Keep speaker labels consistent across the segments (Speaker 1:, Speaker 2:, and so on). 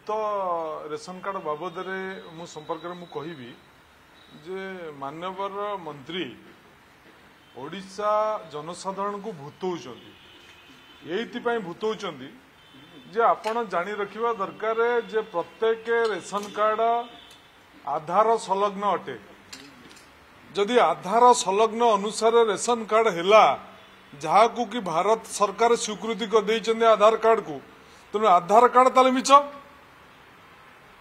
Speaker 1: भूत ration card बाबद मु संपर्क में कहबी जे मानवर मंत्री ओडिशा जनसाधारण को भूतौचंदी ये भूतौचंदी जे आपण जानी रखिबा दरकार जे प्रत्येक रेशन कार्ड आधार संलग्न अटे जदि आधार संलग्न अनुसार रेशन कार्ड हैला जहाँ को कि भारत सरकार स्वीकृति कर देइचंदे आधार कार्ड को तेणु आधार कार्ड ताले मिछ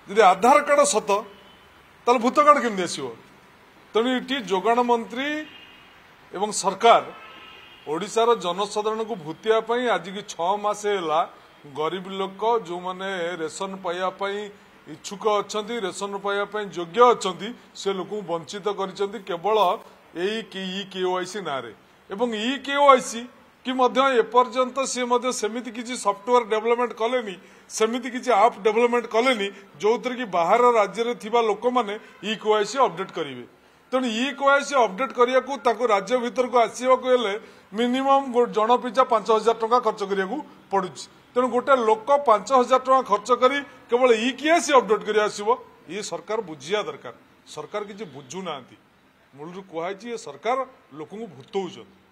Speaker 1: जदि आधार कार्ड सत ताले भूत कार्ड केमि आसीबो तेणु ये जोगाण मंत्री एवं सरकार ओडिशार जनसाधारण को भूतिया आज की 6 मास है गरीब लोक जो माने रेशन पाइबापी इच्छुक अच्छा रेशन पाइबापी योग्य अच्छा से लोक वंचित कर केवल यही केवाईसी ना एवं ई केवाईसी कि एपर्यंत सी सेमिति किसी सॉफ्टवेयर डेवलपमेंट कलेनी सेमिति किसी आप डेवलपमेंट कलेनी जो कि बाहर राज्य में थिबा लोक माने ई केवाईसी अपडेट करेंगे तेणु ई केवाईसी अपडेट करिया को राज्य भीतर को आसवाक मिनिमम जन पिछा 5,000 टंका खर्च करिया पड़ुछि तेणु गोटे लोक 5,000 टंका खर्च करी केवल ई केवाईसी अपडेट करिया आसीबो ये सरकार बुझिया दरकार सरकार किसी बुझु ना मूलरू कहुई सरकार लोक भूतौछंती।